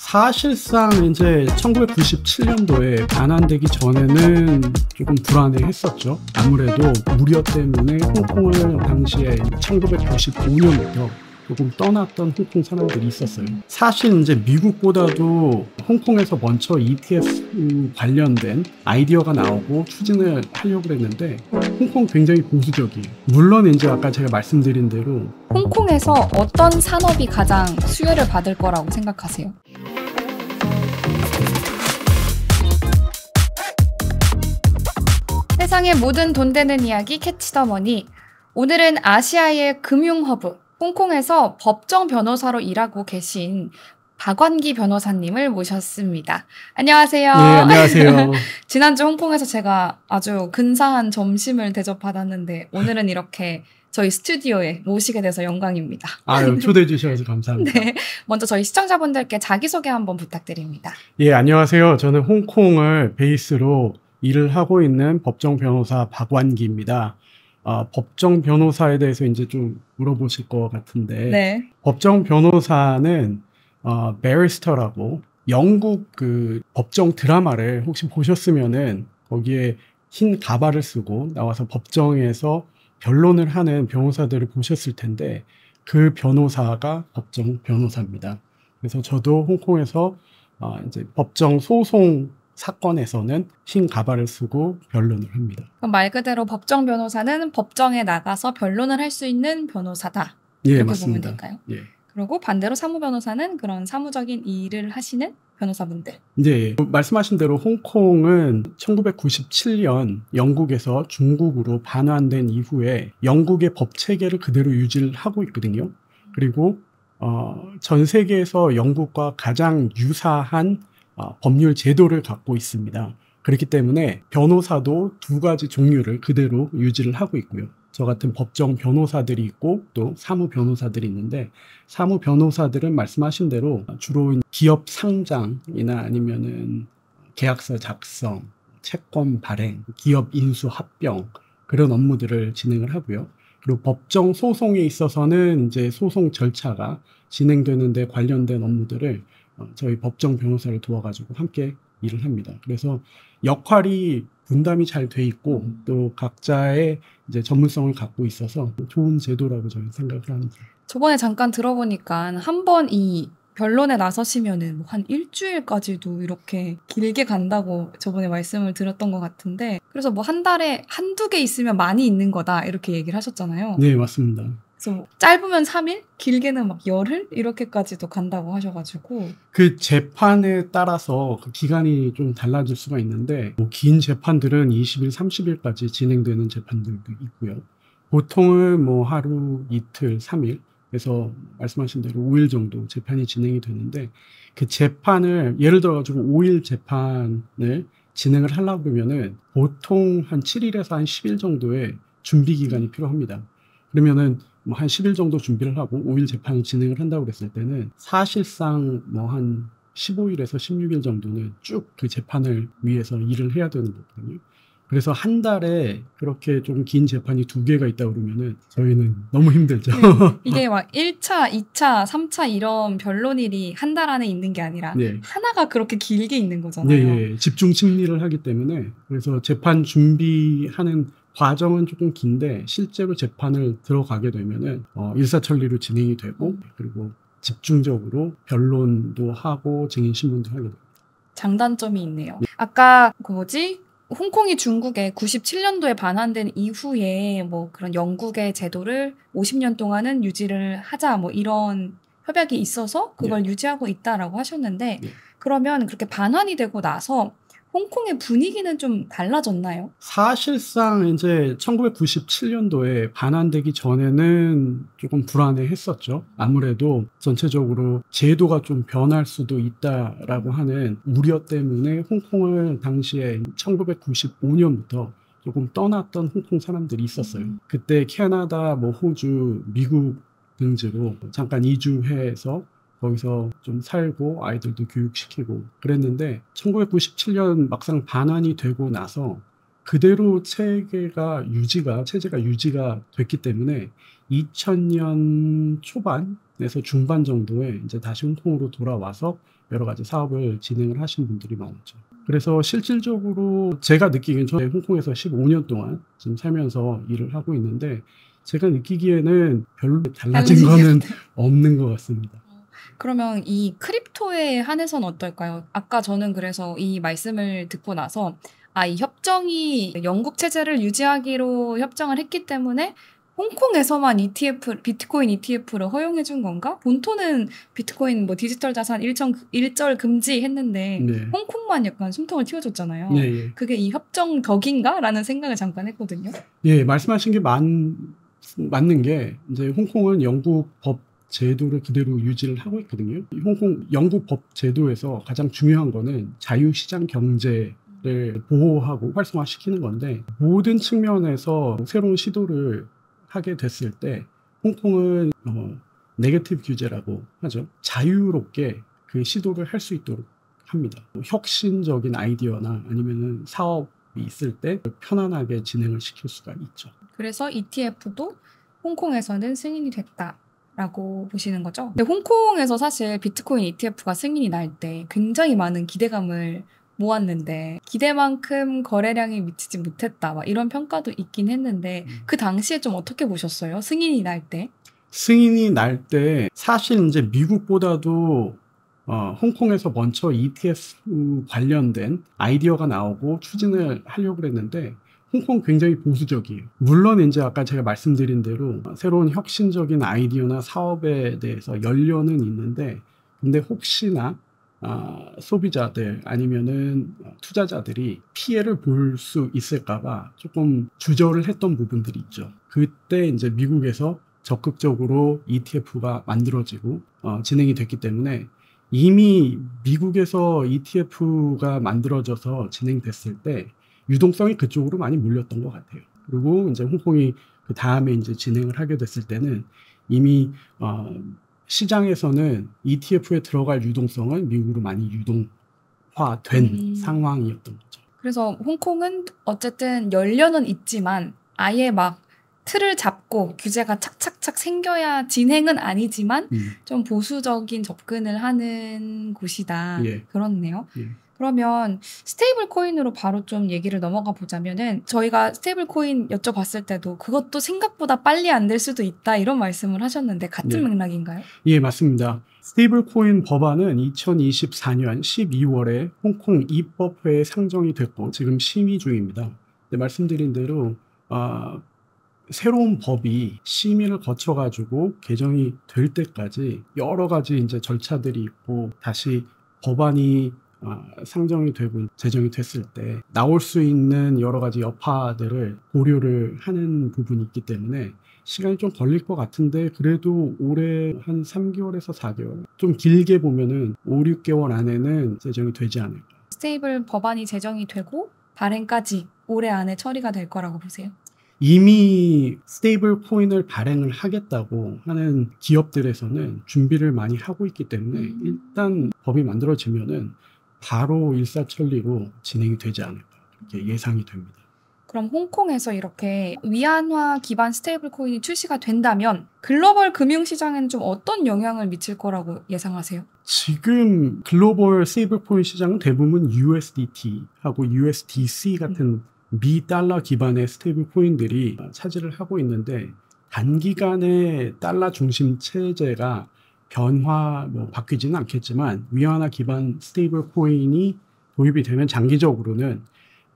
사실상 이제 1997년도에 반환되기 전에는 조금 불안해했었죠. 아무래도 우려 때문에 홍콩을 당시에 1995년부터 조금 떠났던 홍콩 사람들이 있었어요. 사실 이제 미국보다도 홍콩에서 먼저 ETF 관련된 아이디어가 나오고 추진을 하려고 했는데 홍콩 굉장히 보수적이에요. 물론 이제 아까 제가 말씀드린 대로 홍콩에서 어떤 산업이 가장 수혜를 받을 거라고 생각하세요? 세상의 모든 돈 되는 이야기 캐치 더 머니. 오늘은 아시아의 금융 허브 홍콩에서 법정 변호사로 일하고 계신 박완기 변호사님을 모셨습니다. 안녕하세요. 네, 안녕하세요. 지난주 홍콩에서 제가 아주 근사한 점심을 대접받았는데 오늘은 이렇게 저희 스튜디오에 모시게 돼서 영광입니다. 아유, 초대해 주셔서 감사합니다. 네, 먼저 저희 시청자분들께 자기소개 한번 부탁드립니다. 예, 안녕하세요. 저는 홍콩을 베이스로 일을 하고 있는 법정 변호사 박완기입니다. 법정 변호사에 대해서 이제 좀 물어보실 것 같은데, 네. 법정 변호사는 베리스터라고 영국 그 법정 드라마를 혹시 보셨으면은 거기에 흰 가발을 쓰고 나와서 법정에서 변론을 하는 변호사들을 보셨을 텐데 그 변호사가 법정 변호사입니다. 그래서 저도 홍콩에서 이제 법정 소송 사건에서는 흰 가발을 쓰고 변론을 합니다. 그럼 말 그대로 법정 변호사는 법정에 나가서 변론을 할 수 있는 변호사다. 예, 이렇게 맞습니다. 보면 될까요? 예. 그리고 반대로 사무 변호사는 그런 사무적인 일을 하시는 변호사분들. 예. 말씀하신 대로 홍콩은 1997년 영국에서 중국으로 반환된 이후에 영국의 법 체계를 그대로 유지를 하고 있거든요. 그리고 전 세계에서 영국과 가장 유사한 법률 제도를 갖고 있습니다. 그렇기 때문에 변호사도 두 가지 종류를 그대로 유지를 하고 있고요. 저 같은 법정 변호사들이 있고 또 사무 변호사들이 있는데 사무 변호사들은 말씀하신 대로 주로 기업 상장이나 아니면은 계약서 작성, 채권 발행, 기업 인수 합병 그런 업무들을 진행을 하고요. 그리고 법정 소송에 있어서는 이제 소송 절차가 진행되는 데 관련된 업무들을 저희 법정 변호사를 도와가지고 함께 일을 합니다. 그래서 역할이 분담이 잘 돼 있고 또 각자의 이제 전문성을 갖고 있어서 좋은 제도라고 저는 생각을 합니다. 저번에 잠깐 들어보니까 한 번 이 변론에 나서시면은 한 일주일까지도 이렇게 길게 간다고 저번에 말씀을 드렸던 것 같은데 그래서 뭐 한 달에 한두 개 있으면 많이 있는 거다 이렇게 얘기를 하셨잖아요. 네, 맞습니다. 그래서 짧으면 3일, 길게는 막 열흘 이렇게까지도 간다고 하셔가지고 그 재판에 따라서 그 기간이 좀 달라질 수가 있는데 뭐 긴 재판들은 20일, 30일까지 진행되는 재판들도 있고요. 보통은 뭐 하루, 이틀, 3일 그래서 말씀하신 대로 5일 정도 재판이 진행이 되는데 그 재판을 예를 들어가지고 5일 재판을 진행을 하려고 그러면은 보통 한 7일에서 한 10일 정도의 준비 기간이 필요합니다. 그러면은 뭐 한 10일 정도 준비를 하고 5일 재판을 진행을 한다고 그랬을 때는 사실상 뭐 한 15일에서 16일 정도는 쭉 그 재판을 위해서 일을 해야 되는 거거든요. 그래서 한 달에 그렇게 좀 긴 재판이 2개가 있다 그러면은 저희는 너무 힘들죠. 네. 이게 막 1차, 2차, 3차 이런 변론일이 한 달 안에 있는 게 아니라 네. 하나가 그렇게 길게 있는 거잖아요. 네, 집중 심리를 하기 때문에 그래서 재판 준비하는 과정은 조금 긴데 실제로 재판을 들어가게 되면은 일사천리로 진행이 되고 그리고 집중적으로 변론도 하고 증인 신문도 하게 됩니다. 장단점이 있네요. 아까 홍콩이 중국에 97년도에 반환된 이후에 뭐 그런 영국의 제도를 50년 동안은 유지를 하자 뭐 이런 협약이 있어서 그걸 유지하고 있다라고 하셨는데 그러면 그렇게 반환이 되고 나서 홍콩의 분위기는 좀 달라졌나요? 사실상 이제 1997년도에 반환되기 전에는 조금 불안해했었죠. 아무래도 전체적으로 제도가 좀 변할 수도 있다라고 하는 우려 때문에 홍콩을 당시에 1995년부터 조금 떠났던 홍콩 사람들이 있었어요. 그때 캐나다, 뭐 호주, 미국 등지로 잠깐 이주해서 거기서 좀 살고 아이들도 교육시키고 그랬는데 1997년 막상 반환이 되고 나서 그대로 체제가 유지가 됐기 때문에 2000년 초반에서 중반 정도에 이제 다시 홍콩으로 돌아와서 여러 가지 사업을 진행을 하신 분들이 많죠. 그래서 실질적으로 제가 느끼기엔 저는 홍콩에서 15년 동안 지금 살면서 일을 하고 있는데 제가 느끼기에는 별로 달라진 거는 없는 것 같습니다. 그러면 이 크립토에 한해서는 어떨까요? 아까 저는 그래서 이 말씀을 듣고 나서 이 협정이 영국 체제를 유지하기로 협정을 했기 때문에 홍콩에서만 비트코인 ETF를 허용해 준 건가? 본토는 비트코인 뭐 디지털 자산 일절 금지했는데 네. 홍콩만 약간 숨통을 틔워줬잖아요. 예. 그게 이 협정 덕인가? 라는 생각을 잠깐 했거든요. 예, 말씀하신 게 맞는 게 이제 홍콩은 영국 법 제도를 그대로 유지를 하고 있거든요. 영국 법 제도에서 가장 중요한 거는 자유시장 경제를 보호하고 활성화시키는 건데 모든 측면에서 새로운 시도를 하게 됐을 때 홍콩은 네거티브 규제라고 하죠. 자유롭게 그 시도를 할 수 있도록 합니다. 혁신적인 아이디어나 아니면은 사업이 있을 때 편안하게 진행을 시킬 수가 있죠. 그래서 ETF도 홍콩에서는 승인이 됐다라고 보시는 거죠. 근데 홍콩에서 사실 비트코인 ETF가 승인이 날 때 굉장히 많은 기대감을 모았는데 기대만큼 거래량이 미치지 못했다 막 이런 평가도 있긴 했는데 그 당시에 좀 어떻게 보셨어요? 승인이 날 때? 승인이 날 때 사실 이제 미국보다도 홍콩에서 먼저 ETF 관련된 아이디어가 나오고 추진을 하려고 했는데 홍콩 굉장히 보수적이에요. 물론 이제 아까 제가 말씀드린 대로 새로운 혁신적인 아이디어나 사업에 대해서 연려는 있는데 근데 혹시나 소비자들 아니면은 투자자들이 피해를 볼 수 있을까봐 조금 주저를 했던 부분들이 있죠. 그때 이제 미국에서 적극적으로 ETF가 만들어지고 진행이 됐기 때문에 이미 미국에서 ETF가 만들어져서 진행됐을 때 유동성이 그쪽으로 많이 몰렸던 것 같아요. 그리고 이제 홍콩이 그 다음에 이제 진행을 하게 됐을 때는 이미 시장에서는 ETF에 들어갈 유동성은 미국으로 많이 유동화된 상황이었던 거죠. 그래서 홍콩은 어쨌든 연려는 있지만 아예 막 틀을 잡고 규제가 착착착 생겨야 진행은 아니지만 좀 보수적인 접근을 하는 곳이다. 예. 그렇네요. 예. 그러면 스테이블 코인으로 바로 좀 얘기를 넘어가 보자면은 저희가 스테이블 코인 여쭤봤을 때도 그것도 생각보다 빨리 안 될 수도 있다 이런 말씀을 하셨는데 같은 맥락인가요? 예, 맞습니다. 스테이블 코인 법안은 2024년 12월에 홍콩 입법회에 상정이 됐고 지금 심의 중입니다. 말씀드린 대로 새로운 법이 심의를 거쳐가지고 개정이 될 때까지 여러 가지 이제 절차들이 있고 다시 법안이 상정이 되고 제정이 됐을 때 나올 수 있는 여러 가지 여파들을 고려를 하는 부분이 있기 때문에 시간이 좀 걸릴 것 같은데 그래도 올해 한 3개월에서 4개월 좀 길게 보면은 5, 6개월 안에는 제정이 되지 않을까. 스테이블 법안이 제정이 되고 발행까지 올해 안에 처리가 될 거라고 보세요? 이미 스테이블 코인을 발행을 하겠다고 하는 기업들에서는 준비를 많이 하고 있기 때문에 일단 법이 만들어지면은 바로 일사천리로 진행이 되지 않을까 그렇게 예상이 됩니다. 그럼 홍콩에서 이렇게 위안화 기반 스테이블 코인이 출시가 된다면 글로벌 금융시장에는 좀 어떤 영향을 미칠 거라고 예상하세요? 지금 글로벌 스테이블 코인 시장은 대부분 USDT하고 USDC 같은 미 달러 기반의 스테이블 코인들이 차지를 하고 있는데 단기간에 달러 중심 체제가 바뀌지는 않겠지만 위안화 기반 스테이블 코인이 도입이 되면 장기적으로는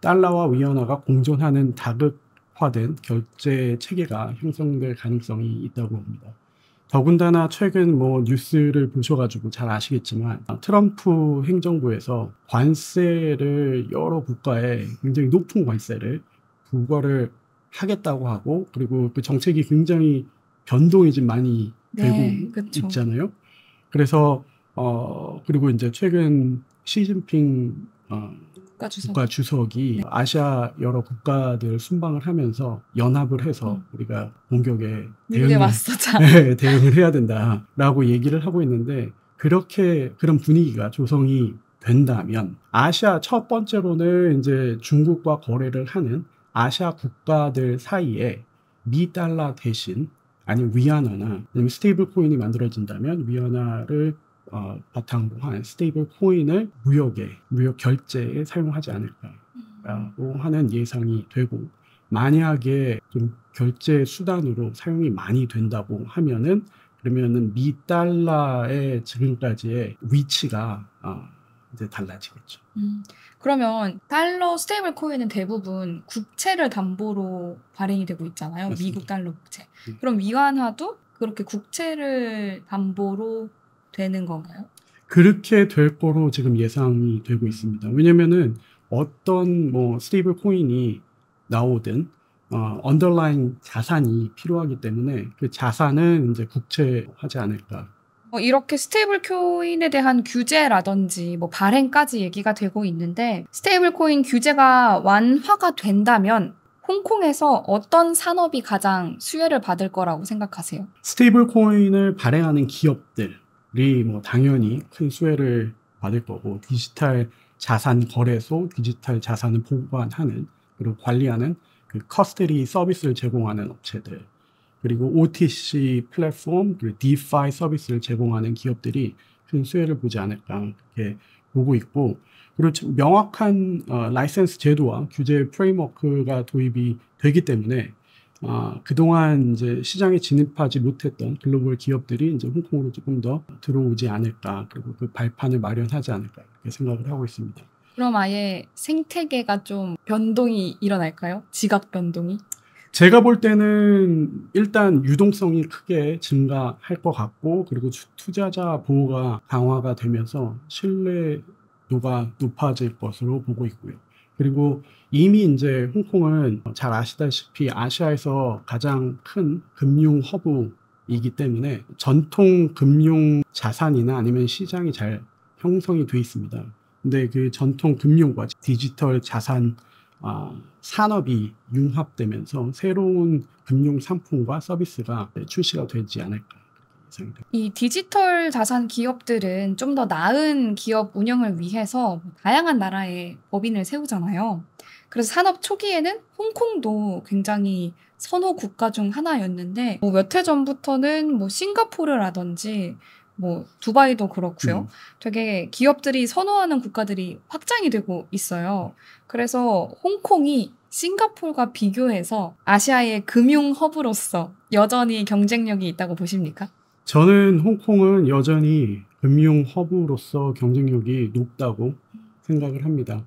달러와 위안화가 공존하는 다극화된 결제 체계가 형성될 가능성이 있다고 봅니다. 더군다나 최근 뉴스를 보셔가지고 잘 아시겠지만 트럼프 행정부에서 관세를 여러 국가에 굉장히 높은 관세를 부과를 하겠다고 하고 그리고 그 정책이 굉장히 변동이 좀 많이 되고 그쵸. 있잖아요. 그래서 그리고 이제 최근 시진핑 국가 주석이 아시아 여러 국가들 순방을 하면서 연합을 해서 우리가 공격에 대응을 해야 된다라고 얘기를 하고 있는데 그런 분위기가 조성이 된다면 아시아 첫 번째로는 이제 중국과 거래를 하는 아시아 국가들 사이에 미 달러 대신 아니면 위안화나 아니면 스테이블 코인이 만들어진다면 위안화를 바탕으로 한 스테이블 코인을 무역 결제에 사용하지 않을까라고 하는 예상이 되고, 만약에 좀 결제 수단으로 사용이 많이 된다고 하면은, 그러면은 미 달러의 지금까지의 위치가 이제 달라지겠죠. 그러면 달러 스테이블 코인은 대부분 국채를 담보로 발행이 되고 있잖아요. 맞습니다. 미국 달러 국채. 그럼 위안화도 그렇게 국채를 담보로 되는 건가요? 그렇게 될 거로 지금 예상이 되고 있습니다. 왜냐면은 어떤 뭐 스테이블 코인이 나오든 언더라인 자산이 필요하기 때문에 그 자산은 이제 국채하지 않을까. 이렇게 스테이블 코인에 대한 규제라든지 뭐 발행까지 얘기가 되고 있는데, 스테이블 코인 규제가 완화가 된다면 홍콩에서 어떤 산업이 가장 수혜를 받을 거라고 생각하세요? 스테이블 코인을 발행하는 기업들이 뭐 당연히 큰 수혜를 받을 거고, 디지털 자산 거래소, 디지털 자산을 보관하는 그리고 관리하는 그 커스터디 서비스를 제공하는 업체들, 그리고 OTC 플랫폼, 그리고 DeFi 서비스를 제공하는 기업들이 큰 수혜를 보지 않을까 그렇게 보고 있고, 그리고 명확한 라이센스 제도와 규제 프레임워크가 도입이 되기 때문에 그동안 이제 시장에 진입하지 못했던 글로벌 기업들이 이제 홍콩으로 조금 더 들어오지 않을까, 그리고 그 발판을 마련하지 않을까 이렇게 생각을 하고 있습니다. 그럼 아예 생태계가 좀 변동이 일어날까요? 지각 변동이? 제가 볼 때는 일단 유동성이 크게 증가할 것 같고, 그리고 투자자 보호가 강화가 되면서 신뢰도가 높아질 것으로 보고 있고요. 그리고 이미 이제 홍콩은 잘 아시다시피 아시아에서 가장 큰 금융 허브이기 때문에 전통 금융 자산이나 아니면 시장이 잘 형성이 돼 있습니다. 근데 그 전통 금융과 디지털 자산 산업이 융합되면서 새로운 금융 상품과 서비스가 출시가 되지 않을까 예상이 됩니다. 이 디지털 자산 기업들은 좀 더 나은 기업 운영을 위해서 다양한 나라에 법인을 세우잖아요. 그래서 산업 초기에는 홍콩도 굉장히 선호 국가 중 하나였는데, 뭐 몇 해 전부터는 뭐 싱가포르라든지 뭐 두바이도 그렇고요. 되게 기업들이 선호하는 국가들이 확장이 되고 있어요. 그래서 홍콩이 싱가포르와 비교해서 아시아의 금융 허브로서 여전히 경쟁력이 있다고 보십니까? 저는 홍콩은 여전히 금융 허브로서 경쟁력이 높다고 생각을 합니다.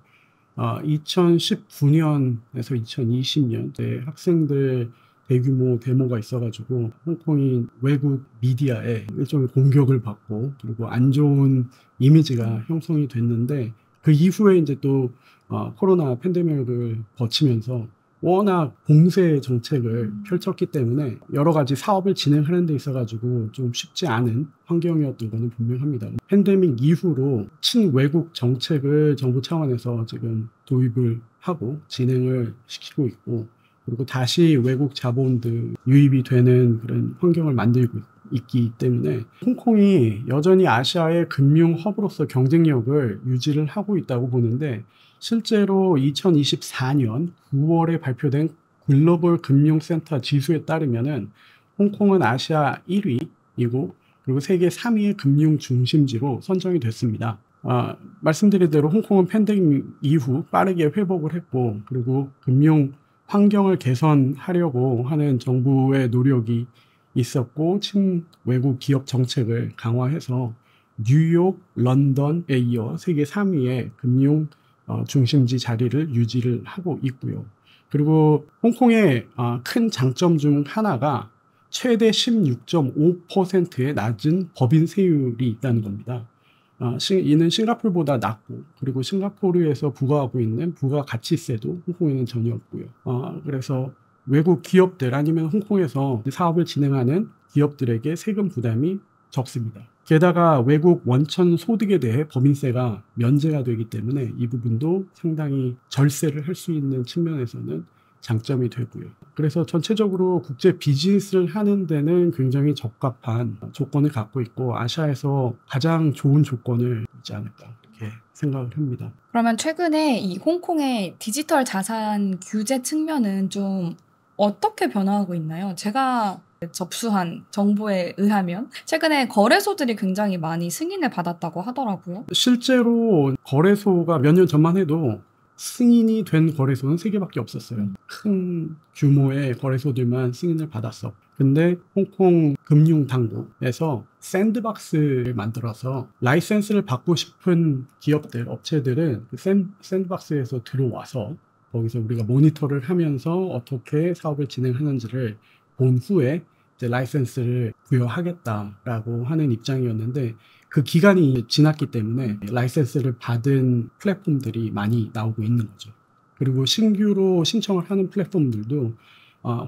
2019년에서 2020년 때 학생들 대규모 데모가 있어가지고 홍콩이 외국 미디어에 일종의 공격을 받고, 그리고 안 좋은 이미지가 형성이 됐는데, 그 이후에 이제 또 코로나 팬데믹을 거치면서 워낙 봉쇄 정책을 펼쳤기 때문에 여러 가지 사업을 진행하는 데 있어가지고 좀 쉽지 않은 환경이었던 것은 분명합니다. 팬데믹 이후로 친외국 정책을 정부 차원에서 지금 도입을 하고 진행을 시키고 있고, 그리고 다시 외국 자본들 유입이 되는 그런 환경을 만들고 있기 때문에 홍콩이 여전히 아시아의 금융 허브로서 경쟁력을 유지를 하고 있다고 보는데, 실제로 2024년 9월에 발표된 글로벌 금융센터 지수에 따르면은 홍콩은 아시아 1위이고 그리고 세계 3위의 금융 중심지로 선정이 됐습니다. 말씀드린 대로 홍콩은 팬데믹 이후 빠르게 회복을 했고, 그리고 금융 환경을 개선하려고 하는 정부의 노력이 있었고, 친외국 기업 정책을 강화해서 뉴욕, 런던에 이어 세계 3위의 금융 중심지 자리를 유지를 하고 있고요. 그리고 홍콩의 큰 장점 중 하나가 최대 16.5%의 낮은 법인 세율이 있다는 겁니다. 이는 싱가포르보다 낮고, 그리고 싱가포르에서 부과하고 있는 부가가치세도 홍콩에는 전혀 없고요. 그래서 외국 기업들 아니면 홍콩에서 사업을 진행하는 기업들에게 세금 부담이 적습니다. 게다가 외국 원천 소득에 대해 법인세가 면제가 되기 때문에 이 부분도 상당히 절세를 할 수 있는 측면에서는 장점이 되고요. 그래서 전체적으로 국제 비즈니스를 하는 데는 굉장히 적합한 조건을 갖고 있고, 아시아에서 가장 좋은 조건을 있지 않을까 이렇게 생각을 합니다. 그러면 최근에 이 홍콩의 디지털 자산 규제 측면은 좀 어떻게 변화하고 있나요? 제가 접수한 정보에 의하면 최근에 거래소들이 굉장히 많이 승인을 받았다고 하더라고요. 실제로 거래소가 몇 년 전만 해도 승인이 된 거래소는 3개밖에 없었어요. 큰 규모의 거래소들만 승인을 받았어. 근데 홍콩 금융당국에서 샌드박스를 만들어서 라이센스를 받고 싶은 기업들, 업체들은 그 샌드박스에서 들어와서 거기서 우리가 모니터를 하면서 어떻게 사업을 진행하는지를 본 후에 이제 라이센스를 부여하겠다라고 하는 입장이었는데 그 기간이 지났기 때문에 라이센스를 받은 플랫폼들이 많이 나오고 있는 거죠. 그리고 신규로 신청을 하는 플랫폼들도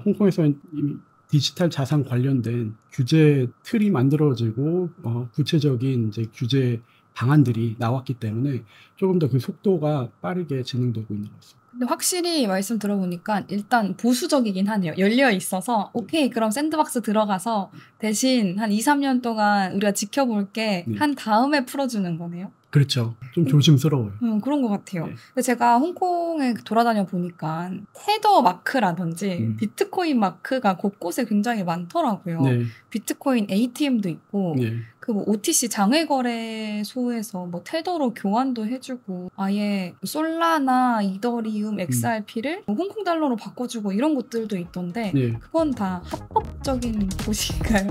홍콩에서는 이미 디지털 자산 관련된 규제 틀이 만들어지고 구체적인 이제 규제 방안들이 나왔기 때문에 조금 더 그 속도가 빠르게 진행되고 있는 것 같습니다. 근데 확실히 말씀 들어보니까 일단 보수적이긴 하네요. 열려 있어서 오케이 그럼 샌드박스 들어가서 대신 한 2, 3년 동안 우리가 지켜볼게 네. 한 다음에 풀어주는 거네요. 그렇죠. 좀 조심스러워요. 그런 것 같아요. 네. 근데 제가 홍콩에 돌아다녀 보니까 테더 마크라든지 비트코인 마크가 곳곳에 굉장히 많더라고요. 네. 비트코인 ATM도 있고 네. 그 뭐 OTC 장외거래소에서 뭐 테더로 교환도 해주고 아예 솔라나 이더리움, XRP를 홍콩 달러로 바꿔주고 이런 곳들도 있던데 네. 그건 다 합법적인 곳인가요?